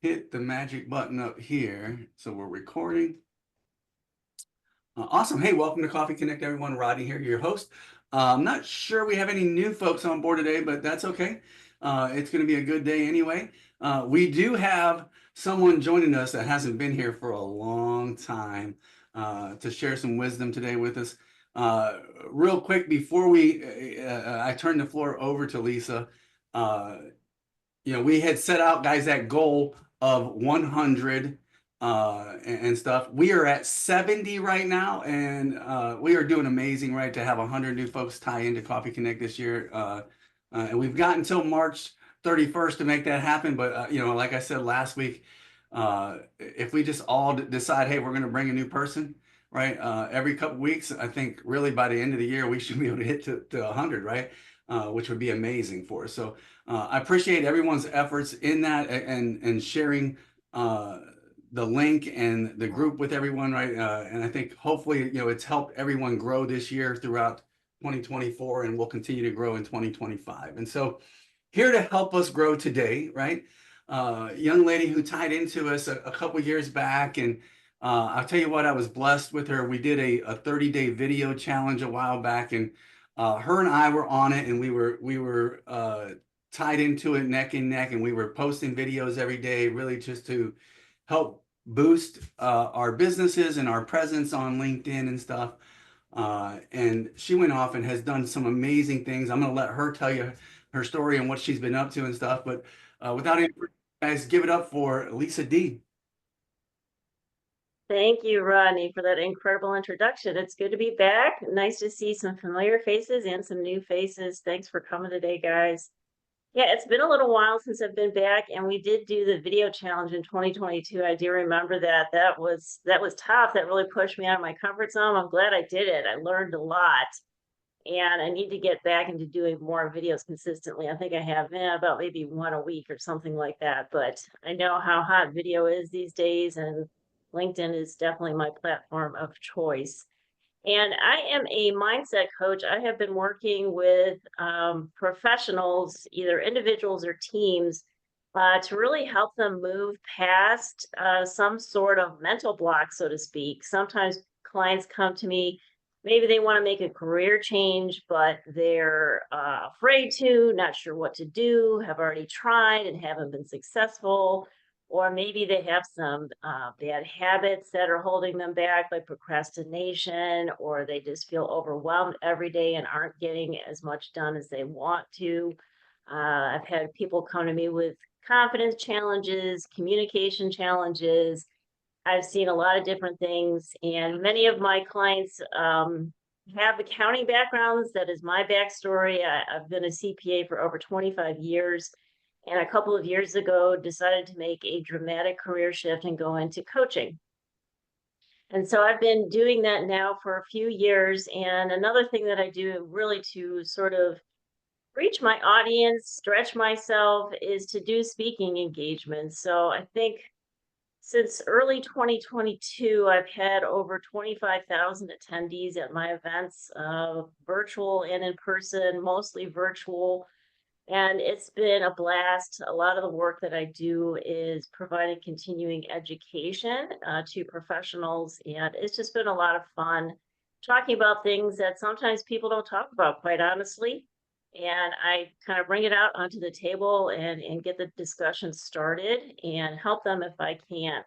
hit the magic button up here. So we're recording. Awesome. Hey, welcome to Coffee Connect, everyone. Rodney here, your host. I'm not sure we have any new folks on board today, but that's okay. It's going to be a good day anyway. We do have someone joining us that hasn't been here for a long time to share some wisdom today with us. Real quick, before I turn the floor over to Lisa, uh, we had set out, guys, that goal of 100 and stuff. We are at 70 right now, and we are doing amazing, right, to have 100 new folks tie into Coffee Connect this year. And we've got until March 31st to make that happen. But, like I said last week, if we just all decide, hey, we're going to bring a new person, right, every couple weeks, I think really by the end of the year, we should be able to hit to 100, right, which would be amazing for us. So I appreciate everyone's efforts in that and sharing the link and the group with everyone, right? And I think hopefully, it's helped everyone grow this year throughout 2024, and will continue to grow in 2025. And so here to help us grow today, right? Young lady who tied into us a couple years back. And I'll tell you what, I was blessed with her. We did a 30-day video challenge a while back, and her and I were on it, and we were tied into it neck and neck, and we were posting videos every day, really just to help boost our businesses and our presence on LinkedIn and stuff. And she went off and has done some amazing things. I'm going to let her tell you her story and what she's been up to and stuff. But without any further, guys, give it up for Lisa D. Thank you, Rodney, for that incredible introduction. It's good to be back. Nice to see some familiar faces and some new faces. Thanks for coming today, guys. Yeah, it's been a little while since I've been back, and we did do the video challenge in 2022. I do remember that. That was tough. That really pushed me out of my comfort zone. I'm glad I did it. I learned a lot, and I need to get back into doing more videos consistently. I think I have about maybe one a week or something like that. But I know how hot video is these days, and LinkedIn is definitely my platform of choice. And I am a mindset coach. I have been working with professionals, either individuals or teams, to really help them move past some sort of mental block, so to speak. Sometimes clients come to me, maybe they want to make a career change, but they're afraid to, not sure what to do, have already tried and haven't been successful. Or maybe they have some bad habits that are holding them back, like procrastination, or they just feel overwhelmed every day and aren't getting as much done as they want to. I've had people come to me with confidence challenges, communication challenges. I've seen a lot of different things, and many of my clients have accounting backgrounds. That is my backstory. I've been a CPA for over 25 years, and a couple of years ago decided to make a dramatic career shift and go into coaching. And so I've been doing that now for a few years. And another thing that I do really to sort of reach my audience, stretch myself, is to do speaking engagements. So I think since early 2022, I've had over 25,000 attendees at my events, virtual and in person, mostly virtual. And it's been a blast. A lot of the work that I do is providing continuing education to professionals. And it's just been a lot of fun talking about things that sometimes people don't talk about, quite honestly. And I kind of bring it out onto the table and get the discussion started and help them if I can.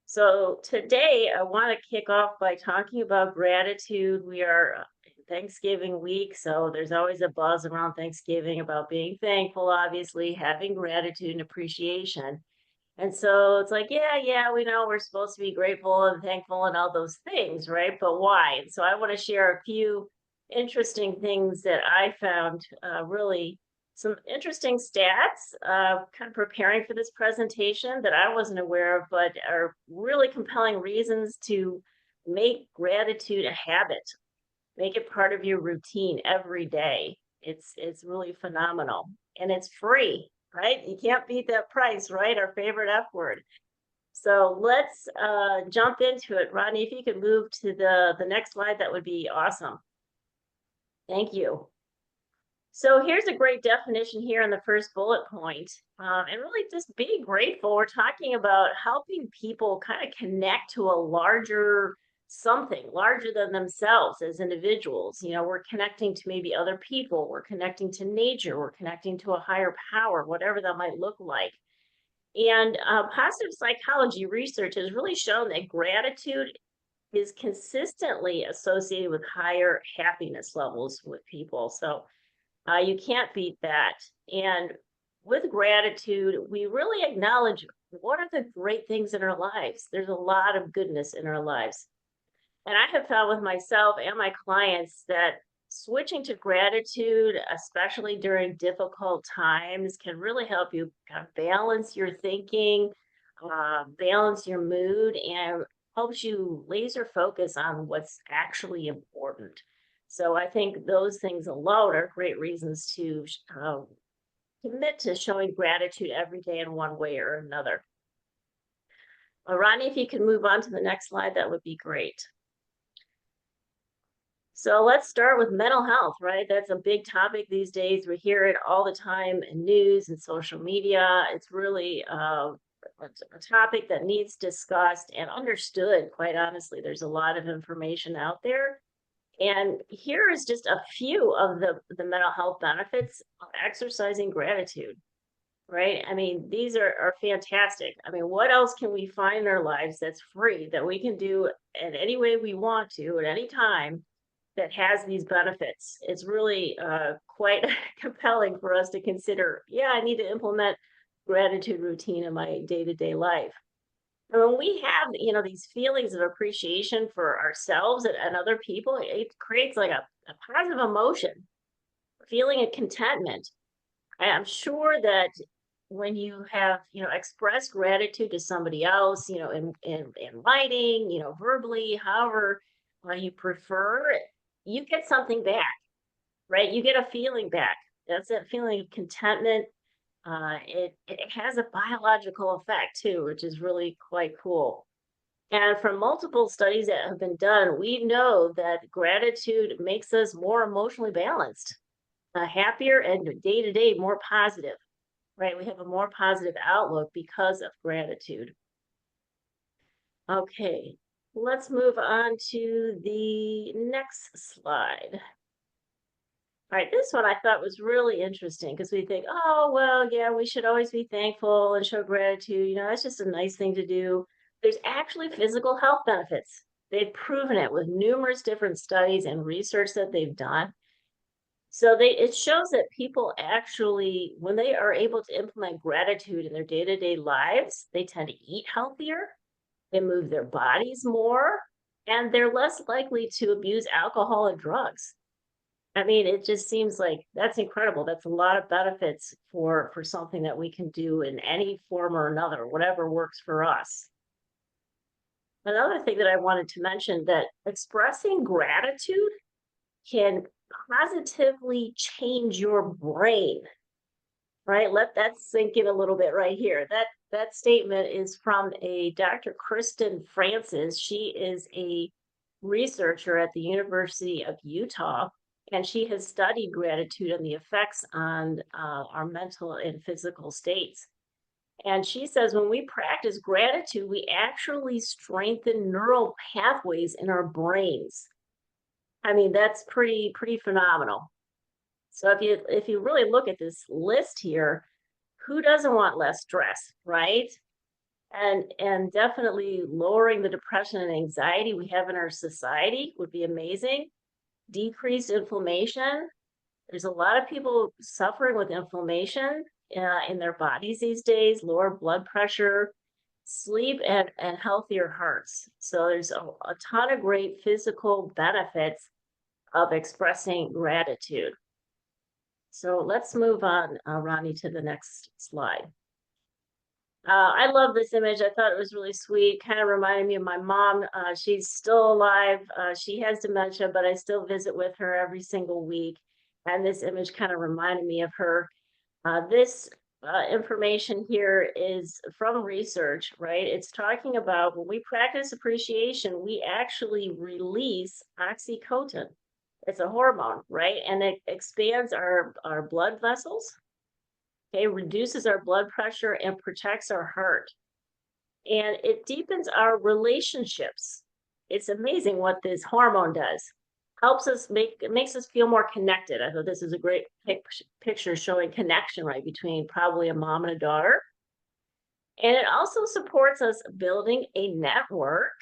So today I want to kick off by talking about gratitude. We are in Thanksgiving week, so there's always a buzz around Thanksgiving about being thankful, obviously, having gratitude and appreciation. And so it's like, yeah, we know we're supposed to be grateful and thankful and all those things, right? But why? And so I want to share a few interesting things that I found really some interesting stats, kind of preparing for this presentation that I wasn't aware of, but are really compelling reasons to make gratitude a habit, make it part of your routine every day. It's really phenomenal, and it's free, right? You can't beat that price, right? Our favorite F word. So let's jump into it. Rodney, if you could move to the next slide, that would be awesome. Thank you. So here's a great definition here in the first bullet point. And really just being grateful. We're talking about helping people kind of connect to a larger something larger than themselves as individuals. We're connecting to maybe other people, we're connecting to nature, we're connecting to a higher power, whatever that might look like. And positive psychology research has really shown that gratitude is consistently associated with higher happiness levels with people. So you can't beat that. And with gratitude, we really acknowledge what are the great things in our lives. There's a lot of goodness in our lives. And I have found with myself and my clients that switching to gratitude, especially during difficult times, can really help you kind of balance your thinking, balance your mood, and helps you laser focus on what's actually important. So I think those things alone are great reasons to commit to showing gratitude every day in one way or another. Ronnie, if you could move on to the next slide, that would be great. So let's start with mental health, right? That's a big topic these days. We hear it all the time in news and social media. It's really a topic that needs discussed and understood, quite honestly. There's a lot of information out there. And here is just a few of the mental health benefits of exercising gratitude, right? I mean, these are fantastic. I mean, what else can we find in our lives that's free that we can do in any way we want to at any time that has these benefits? It's really quite compelling for us to consider. Yeah, I need to implement gratitude routine in my day-to-day life. And when we have, these feelings of appreciation for ourselves and other people, it creates like a positive emotion, feeling of contentment. I'm sure that when you have, expressed gratitude to somebody else, in writing, verbally, however you prefer, you get something back, right? You get a feeling back. That's that feeling of contentment. It has a biological effect too, which is really quite cool. And from multiple studies that have been done, we know that gratitude makes us more emotionally balanced, happier, and day to day more positive, right? We have a more positive outlook because of gratitude. Okay, let's move on to the next slide. All right, this one I thought was really interesting because we think, oh, well, yeah, we should always be thankful and show gratitude. It's just a nice thing to do. There's actually physical health benefits. They've proven it with numerous different studies and research that they've done. So it shows that people actually, when they are able to implement gratitude in their day-to-day lives, they tend to eat healthier, they move their bodies more, and they're less likely to abuse alcohol and drugs. I mean, it just seems like that's incredible. That's a lot of benefits for something that we can do in any form or another, whatever works for us. Another thing that I wanted to mention that expressing gratitude can positively change your brain, right? Let that sink in a little bit right here. That statement is from a Dr. Kristen Francis. She is a researcher at the University of Utah, and she has studied gratitude and the effects on our mental and physical states. And she says when we practice gratitude, we actually strengthen neural pathways in our brains. I mean, that's pretty phenomenal. So if you really look at this list here, who doesn't want less stress, right? And definitely lowering the depression and anxiety we have in our society would be amazing. Decreased inflammation. There's a lot of people suffering with inflammation in their bodies these days, lower blood pressure, sleep, and healthier hearts. So there's a ton of great physical benefits of expressing gratitude. So let's move on, Ronnie, to the next slide. I love this image. I thought it was really sweet. Kind of reminded me of my mom. She's still alive. She has dementia, but I still visit with her every single week. And this image kind of reminded me of her. This information here is from research, right? It's talking about when we practice appreciation, we actually release oxytocin. It's a hormone, right? And it expands our blood vessels, okay, reduces our blood pressure and protects our heart. And it deepens our relationships. It's amazing what this hormone does. Helps us it makes us feel more connected. I thought this is a great picture showing connection, right, between probably a mom and a daughter. And it also supports us building a network,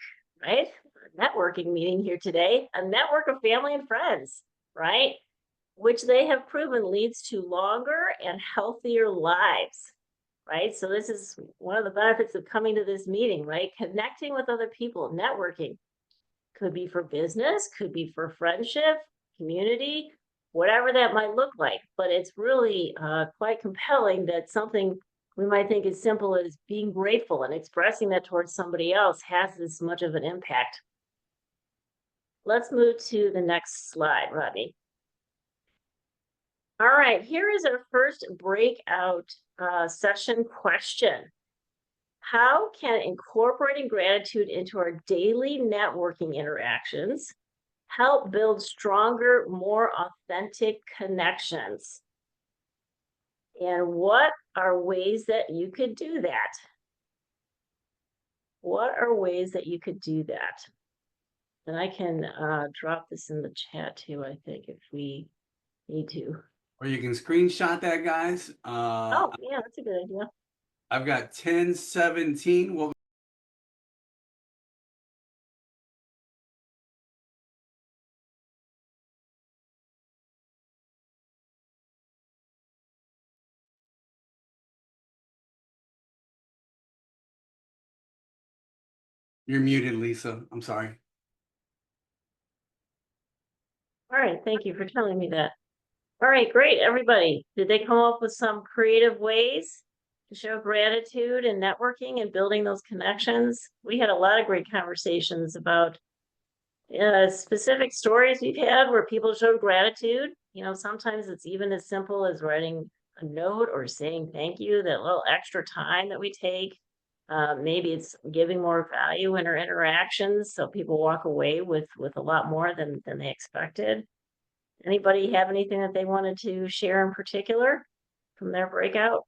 right? A networking meeting here today, a network of family and friends, right? Which they have proven leads to longer and healthier lives, right? So this is one of the benefits of coming to this meeting, right? Connecting with other people, networking could be for business, could be for friendship, community, whatever that might look like. But it's really quite compelling that something we might think as simple as being grateful and expressing that towards somebody else has this much of an impact. Let's move to the next slide, Rodney. All right, here is our first breakout session question. How can incorporating gratitude into our daily networking interactions help build stronger, more authentic connections? And what are ways that you could do that? What are ways that you could do that? And I can drop this in the chat too, I think, if we need to. Or you can screenshot that, guys. Oh, yeah, that's a good idea. I've got 1017. Well, you're muted, Lisa. I'm sorry. All right, thank you for telling me that. All right, great, everybody. Did they come up with some creative ways to show gratitude and networking and building those connections? We had a lot of great conversations about specific stories we've had where people showed gratitude. You know, sometimes it's even as simple as writing a note or saying thank you, that little extra time that we take. Maybe it's giving more value in our interactions so people walk away with a lot more than they expected. Anybody have anything that they wanted to share in particular from their breakout?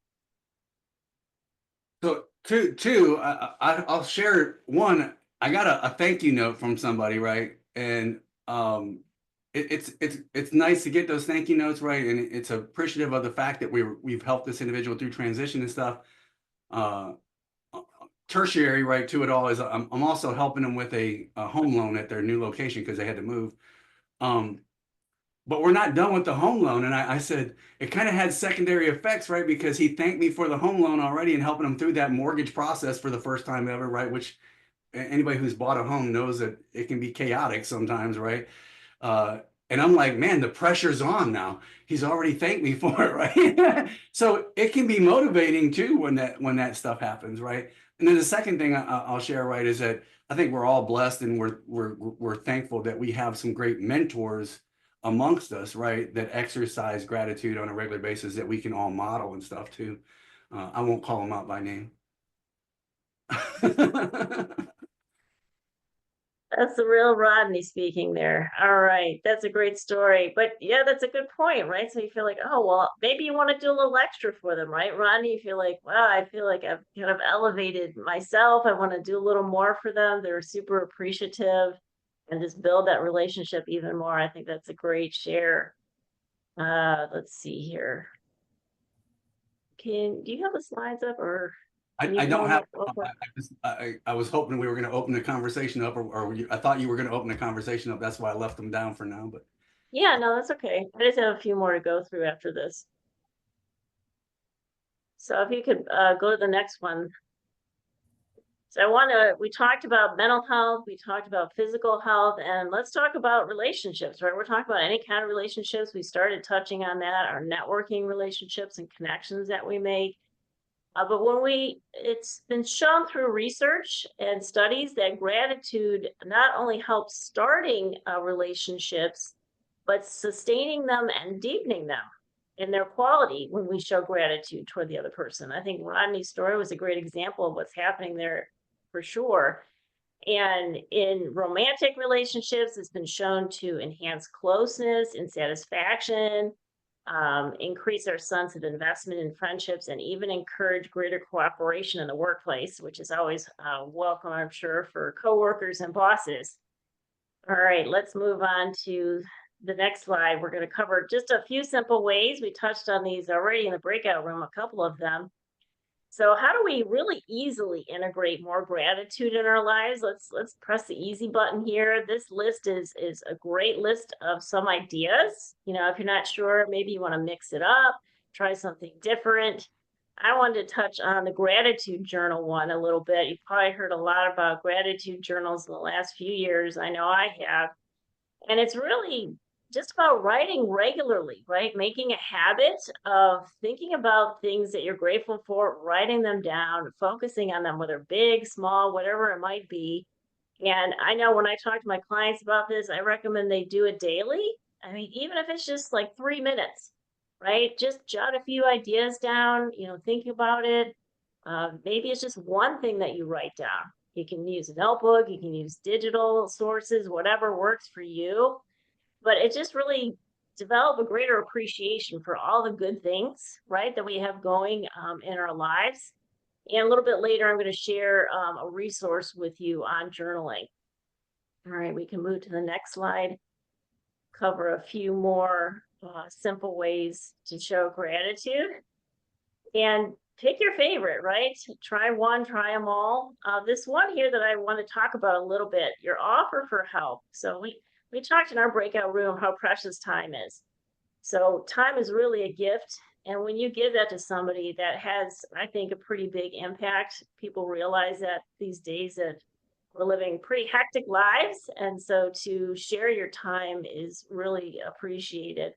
So I'll share one. I got a thank you note from somebody, right? And it's nice to get those thank you notes, right? And it's appreciative of the fact that we've helped this individual through transition and stuff. Uh, Tertiary, right, to it all is I'm also helping them with a home loan at their new location because they had to move. But we're not done with the home loan. And I said it kind of had secondary effects, right? Because he thanked me for the home loan already and helping him through that mortgage process for the first time ever, right? Which anybody who's bought a home knows that it can be chaotic sometimes, right? Uh, and I'm like, man, the pressure's on now. He's already thanked me for it, right? So it can be motivating too when that stuff happens, right? And then the second thing I'll share, right, is that I think we're all blessed and we're thankful that we have some great mentors amongst us, right, that exercise gratitude on a regular basis that we can all model and stuff too. I won't call them out by name. That's the real Rodney speaking there. All right, that's a great story. But yeah, that's a good point, right? So you feel like, oh, well, maybe you want to do a little extra for them, right? Rodney, you feel like, wow, I feel like I've kind of elevated myself. I want to do a little more for them. They're super appreciative and just build that relationship even more. I think that's a great share. Let's see here. Do you have the slides up or can you I pull don't them have. up real quick? I was hoping we were going to open the conversation up, or I thought you were going to open the conversation up. That's why I left them down for now. But Yeah, no, that's okay. I just have a few more to go through after this. So if you could go to the next one. So we talked about mental health, we talked about physical health, and let's talk about relationships, right? We're talking about any kind of relationships. We started touching on that, our networking relationships and connections that we make. But it's been shown through research and studies that gratitude not only helps starting relationships, but sustaining them and deepening them in their quality when we show gratitude toward the other person. I think Rodney's story was a great example of what's happening there for sure. And in romantic relationships, it's been shown to enhance closeness and satisfaction, increase our sense of investment in friendships, and even encourage greater cooperation in the workplace, which is always welcome, I'm sure, for coworkers and bosses. All right, let's move on to the next slide. We're going to cover just a few simple ways. We touched on these already in the breakout room, a couple of them. So how do we really easily integrate more gratitude in our lives? Let's press the easy button here. This list is a great list of some ideas. You know, if you're not sure, maybe you want to mix it up, try something different. I wanted to touch on the gratitude journal one a little bit. You've probably heard a lot about gratitude journals in the last few years. I know I have. And it's really just about writing regularly, right? Making a habit of thinking about things that you're grateful for, writing them down, focusing on them, whether big, small, whatever it might be. And I know when I talk to my clients about this, I recommend they do it daily. I mean, even if it's just like 3 minutes, right? Just jot a few ideas down, think about it. Maybe it's just one thing that you write down. You can use a notebook, you can use digital sources, whatever works for you, but it just really develop a greater appreciation for all the good things, right, that we have going in our lives. And a little bit later, I'm going to share a resource with you on journaling. All right, we can move to the next slide, cover a few more simple ways to show gratitude. And pick your favorite, right? Try one, try them all. This one here that I want to talk about a little bit, your offer for help. So we talked in our breakout room how precious time is. So time is really a gift. And when you give that to somebody, that has, I think, a pretty big impact. People realize that these days that we're living pretty hectic lives. And so to share your time is really appreciated.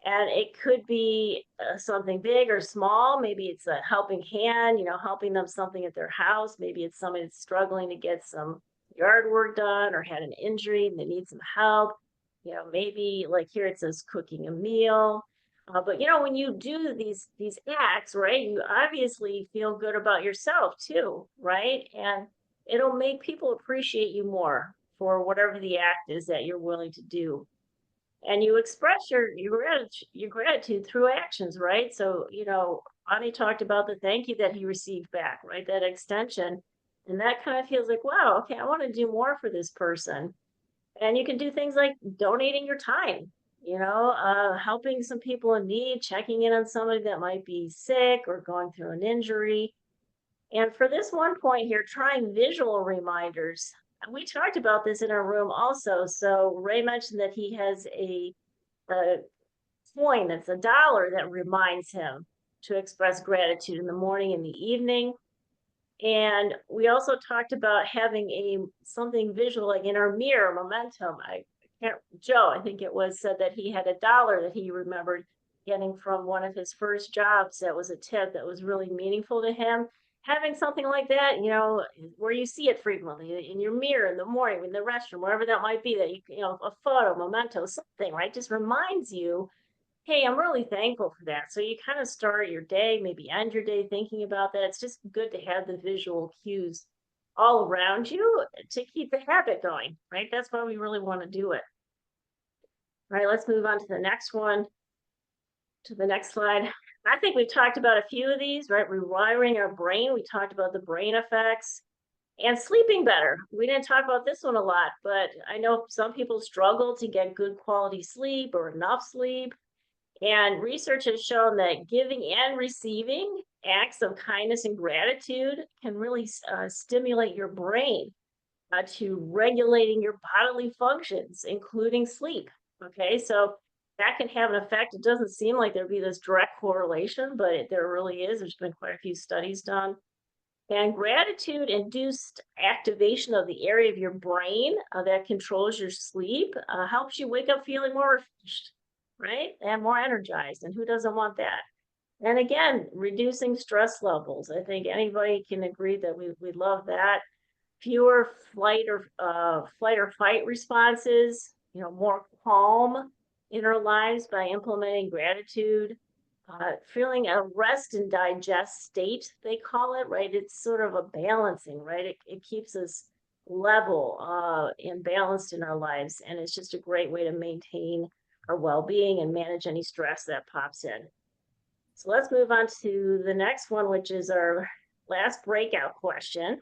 And it could be something big or small. Maybe it's a helping hand, helping them something at their house. Maybe it's somebody that's struggling to get some yard work done or had an injury and they need some help. Maybe like here it says cooking a meal. But when you do these acts, right, you obviously feel good about yourself too, right? And it'll make people appreciate you more for whatever the act is that you're willing to do, and you express your gratitude through actions, right? So Ani talked about the thank you that he received back, right, that extension, and that kind of feels like, wow, okay, I want to do more for this person. And you can do things like donating your time, helping some people in need, checking in on somebody that might be sick or going through an injury. And for this one point here, trying visual reminders. We talked about this in our room also. So Ray mentioned that he has a coin that's $1 that reminds him to express gratitude in the morning and the evening. And we also talked about having something visual, like in our mirror, momentum. Joe, I think it was, said that he had $1 that he remembered getting from one of his first jobs that was a tip that was really meaningful to him. Having something like that, where you see it frequently in your mirror in the morning, in the restroom, wherever that might be, that a photo, memento, something, right, just reminds you, hey, I'm really thankful for that. So you kind of start your day, maybe end your day thinking about that. It's just good to have the visual cues all around you to keep the habit going, right? That's why we really want to do it. All right, let's move on to the next one, to the next slide. I think we've talked about a few of these, right? Rewiring our brain. We talked about the brain effects and sleeping better. We didn't talk about this one a lot, but I know some people struggle to get good quality sleep or enough sleep. And research has shown that giving and receiving acts of kindness and gratitude can really stimulate your brain to regulating your bodily functions, including sleep. Okay, so that can have an effect. It doesn't seem like there'd be this direct correlation, but there really is. There's been quite a few studies done. And gratitude induced activation of the area of your brain that controls your sleep helps you wake up feeling more refreshed, right? And more energized. And who doesn't want that? And again, reducing stress levels. I think anybody can agree that we love that. Fewer flight or fight responses, more calm in our lives by implementing gratitude. Feeling a rest and digest state, they call it, right? It's sort of a balancing, right? It keeps us level and balanced in our lives. And it's just a great way to maintain our well-being and manage any stress that pops in. So let's move on to the next one, which is our last breakout question.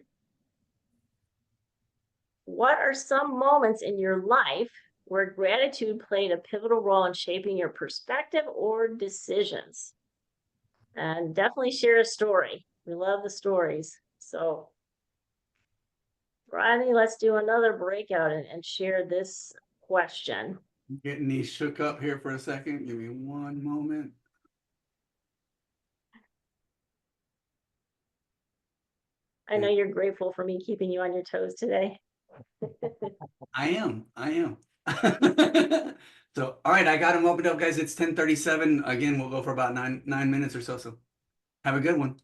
What are some moments in your life where gratitude played a pivotal role in shaping your perspective or decisions? And definitely share a story. We love the stories. So, Rodney, let's do another breakout and share this question. Getting these shook up here for a second. Give me one moment. I know you're grateful for me keeping you on your toes today. I am. So, all right, I got them opened up, guys. It's 10:37. Again, we'll go for about nine minutes or so. So have a good one.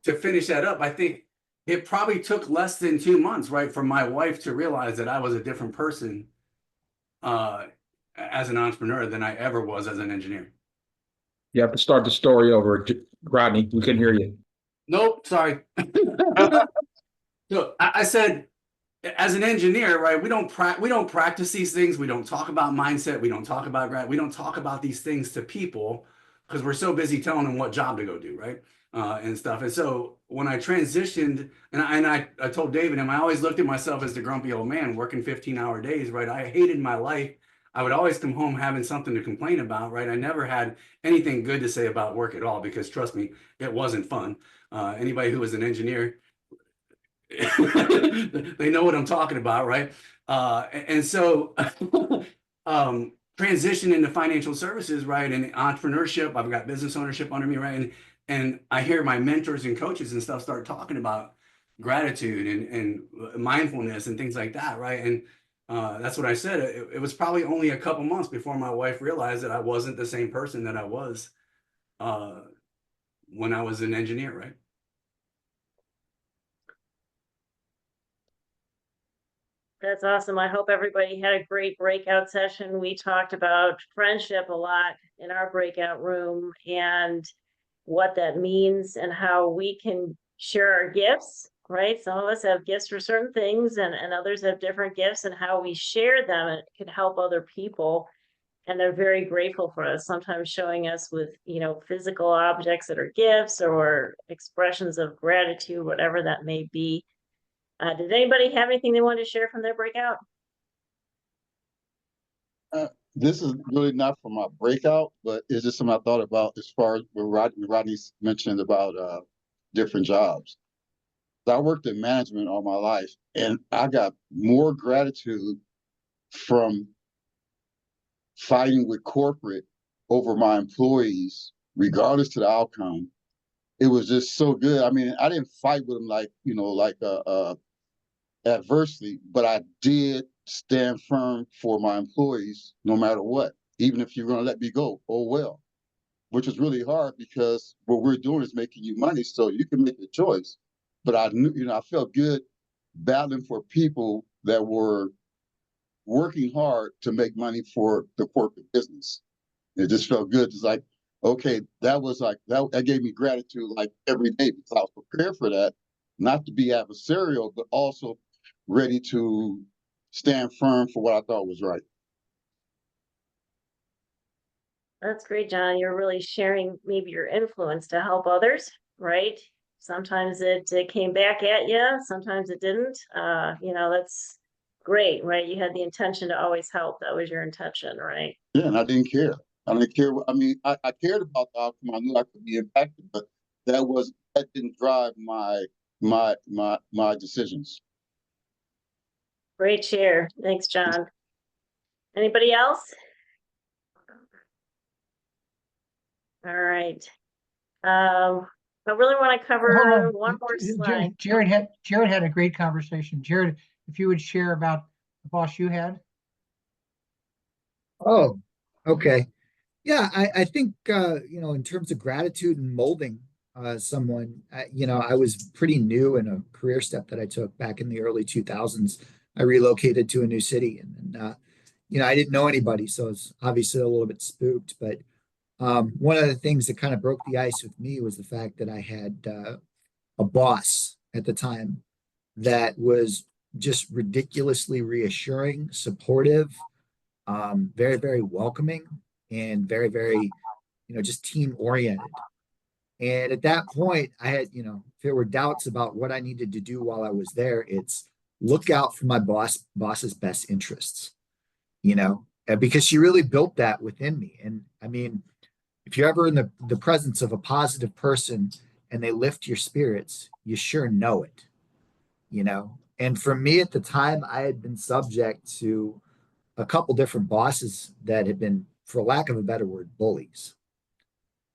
To finish that up, I think it probably took less than 2 months, right, for my wife to realize that I was a different person as an entrepreneur than I ever was as an engineer. You have to start the story over, Rodney. We can hear you. Nope, sorry. So I said, as an engineer, right, we don't practice these things. We don't talk about mindset. We don't talk about we don't talk about these things to people because we're so busy telling them what job to go do, right? And stuff. And so when I transitioned, and I told David, and I always looked at myself as the grumpy old man working 15-hour days, right? I hated my life. I would always come home having something to complain about, right? I never had anything good to say about work at all because trust me, it wasn't fun. Anybody who was an engineer, they know what I'm talking about, right? And so transition into financial services, right? And entrepreneurship, I've got business ownership under me, right? And I hear my mentors and coaches and stuff start talking about gratitude and mindfulness and things like that, right? And that's what I said. It was probably only a couple months before my wife realized that I wasn't the same person that I was when I was an engineer, right? That's awesome. I hope everybody had a great breakout session. We talked about friendship a lot in our breakout room and what that means and how we can share our gifts, right? Some of us have gifts for certain things and others have different gifts, and how we share them, it can help other people. And they're very grateful for us, sometimes showing us with, physical objects that are gifts or expressions of gratitude, whatever that may be. Did anybody have anything they wanted to share from their breakout? This is really not for my breakout, but it's just something I thought about as far as what Rodney's mentioned about different jobs. I worked in management all my life, and I got more gratitude from fighting with corporate over my employees, regardless to the outcome. It was just so good. I mean, I didn't fight with them like adversely, but I did stand firm for my employees no matter what. Even if you're going to let me go, oh well. Which is really hard because what we're doing is making you money, so you can make a choice. But I knew, I felt good battling for people that were working hard to make money for the corporate business. It just felt good. It's like, okay, that gave me gratitude like every day because I was prepared for that, not to be adversarial, but also ready to stand firm for what I thought was right. That's great, John. You're really sharing maybe your influence to help others, right? Sometimes it came back at you, sometimes it didn't. That's great, right? You had the intention to always help. That was your intention, right? Yeah, and I didn't care. I didn't care. I mean, I cared about the outcome. I knew I could be impacted, but that didn't drive my decisions. Great share. Thanks, John. Anybody else? All right. I really want to cover one more slide. Jared had a great conversation. Jared, if you would share about the boss you had. Oh, okay. Yeah, I think in terms of gratitude and molding, someone, I was pretty new in a career step that I took back in the early 2000s. I relocated to a new city and I didn't know anybody. So I was obviously a little bit spooked. But one of the things that kind of broke the ice with me was the fact that I had a boss at the time that was just ridiculously reassuring, supportive, very, very welcoming, and very, very, just team oriented. And at that point, I had, if there were doubts about what I needed to do while I was there, it's look out for my boss's best interests, because she really built that within me. And I mean, if you're ever in the presence of a positive person and they lift your spirits, you sure know it. And for me at the time, I had been subject to a couple different bosses that had been, for lack of a better word, bullies.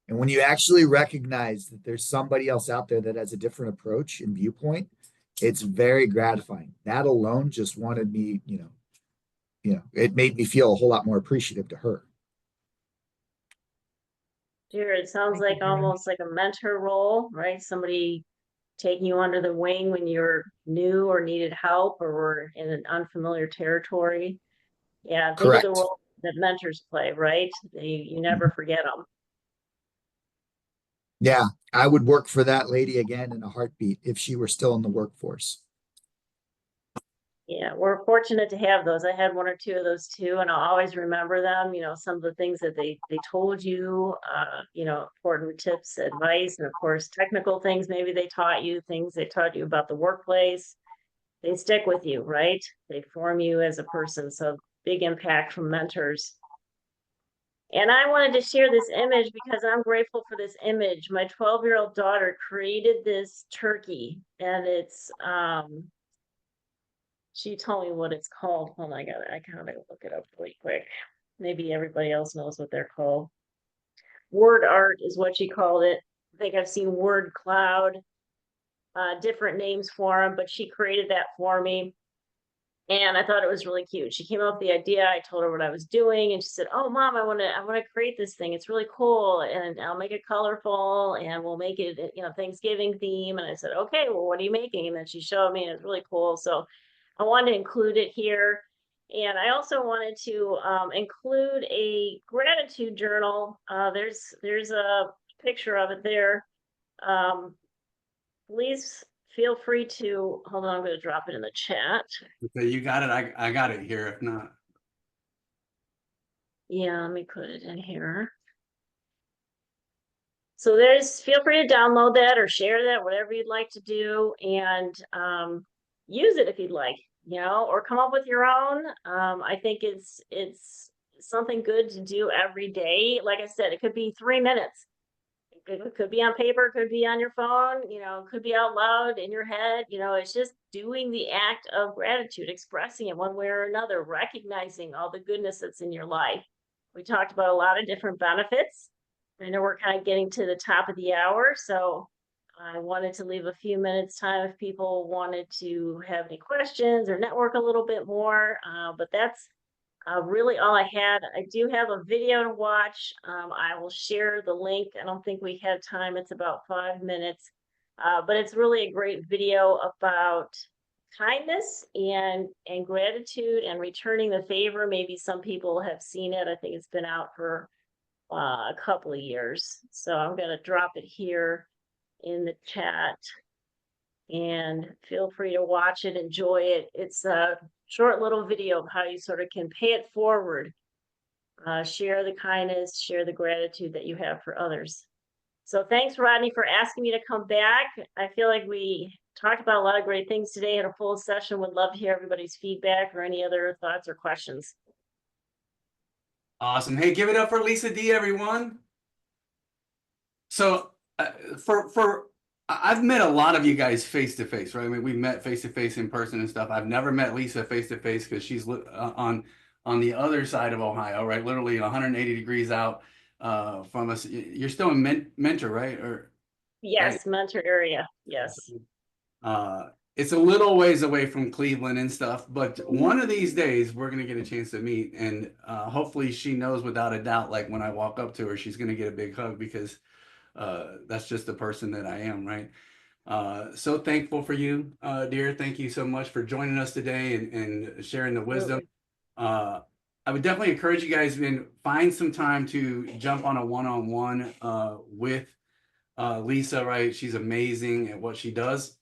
And when you actually recognize that there's somebody else out there that has a different approach and viewpoint, it's very gratifying. That alone just wanted me, it made me feel a whole lot more appreciative to her. Jared, it sounds Thank you, like Jared. almost like a mentor role, right? Somebody taking you under the wing when you're new or needed help or were in an unfamiliar territory. Yeah, think of the Correct. role that mentors play, right? You never forget them. Yeah, I would work for that lady again in a heartbeat if she were still in the workforce. Yeah, we're fortunate to have those. I had one or two of those too, and I'll always remember them, some of the things that they told you, important tips, advice, and of course, technical things maybe they taught you, things they taught you about the workplace. They stick with you, right? They form you as a person. So big impact from mentors. And I wanted to share this image because I'm grateful for this image. My 12-year-old daughter created this turkey, and it's she told me what it's called. Hold on, I gotta look it up really quick. Maybe everybody else knows what they're called. Word art is what she called it. I think I've seen word cloud, different names for them, but she created that for me. And I thought it was really cute. She came up with the idea. I told her what I was doing, and she said, "Oh, Mom, I want to create this thing. It's really cool, and I'll make it colorful, and we'll make it, Thanksgiving theme." And I said, "Okay, well, what are you making?" And then she showed me, and it's really cool. So I wanted to include it here, and I also wanted to include a gratitude journal. There's a picture of it there. Please feel free to hold on. I'm going to drop it in the chat. Okay, you got it. I got it here. If not, Yeah, let me put it in here. So feel free to download that or share that, whatever you'd like to do, and use it if you'd like, or come up with your own. I think it's something good to do every day. Like I said, it could be 3 minutes. It could be on paper, could be on your phone, could be out loud in your head. It's just doing the act of gratitude, expressing it one way or another, recognizing all the goodness that's in your life. We talked about a lot of different benefits. I know we're kind of getting to the top of the hour, so I wanted to leave a few minutes time if people wanted to have any questions or network a little bit more. But that's really all I had. I do have a video to watch. I will share the link. I don't think we have time. It's about 5 minutes, but it's really a great video about kindness and gratitude and returning the favor. Maybe some people have seen it. I think it's been out for a couple of years. So I'm going to drop it here in the chat, and feel free to watch it, enjoy it. It's a short little video of how you sort of can pay it forward, share the kindness, share the gratitude that you have for others. So thanks, Rodney, for asking me to come back. I feel like we talked about a lot of great things today in a full session. Would love to hear everybody's feedback or any other thoughts or questions. awesome. Hey, give it up for Lisa D, everyone. So I've met a lot of you guys face to face, right? I mean, we met face to face in person and stuff. I've never met Lisa face to face because she's on the other side of Ohio, right? Literally 180 degrees out from us. You're still in Mentor, right? Yes, right. Mentor area. Yes. It's a little ways away from Cleveland and stuff, but one of these days we're gonna get a chance to meet, and hopefully she knows without a doubt. Like when I walk up to her, she's gonna get a big hug because that's just the person that I am, right? So thankful for you, dear. Thank you so much for joining us today and sharing the wisdom. I would definitely encourage you guys to find some time to jump on a one-on-one with Lisa, right? She's amazing at what she does.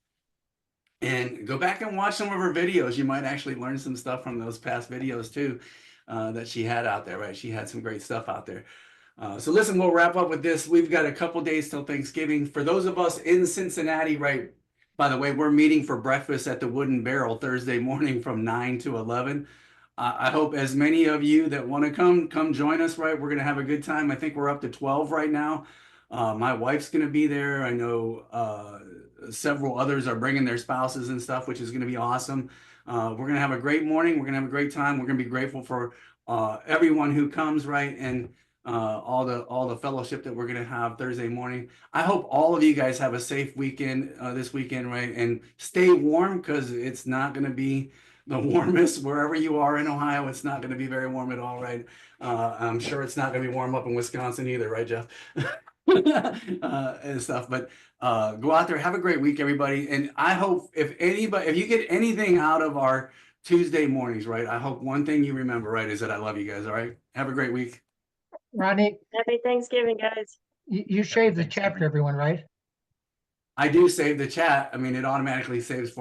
And go back and watch some of her videos. You might actually learn some stuff from those past videos too, that she had out there, right? She had some great stuff out there. So listen, we'll wrap up with this. We've got a couple days till Thanksgiving. For those of us in Cincinnati, right? By the way, we're meeting for breakfast at the Wooden Barrel Thursday morning from 9 to 11. I hope as many of you that want to come join us, right? We're going to have a good time. I think we're up to 12 right now. My wife's going to be there. I know several others are bringing their spouses and stuff, which is going to be awesome. We're going to have a great morning. We're going to have a great time. We're going to be grateful for everyone who comes, right? And all the fellowship that we're going to have Thursday morning. I hope all of you guys have a safe weekend this weekend, right? And stay warm, because it's not going to be the warmest wherever you are in Ohio. It's not going to be very warm at all, right? I'm sure it's not going to be warm up in Wisconsin either, right, Jeff? And stuff. But go out there, have a great week, everybody. And I hope if you get anything out of our Tuesday mornings, right? I hope one thing you remember, right, is that I love you guys. All right. Have a great week. Rodney, Happy Thanksgiving, guys. you saved the chat for everyone, right? I do save the chat. I mean, it automatically saves for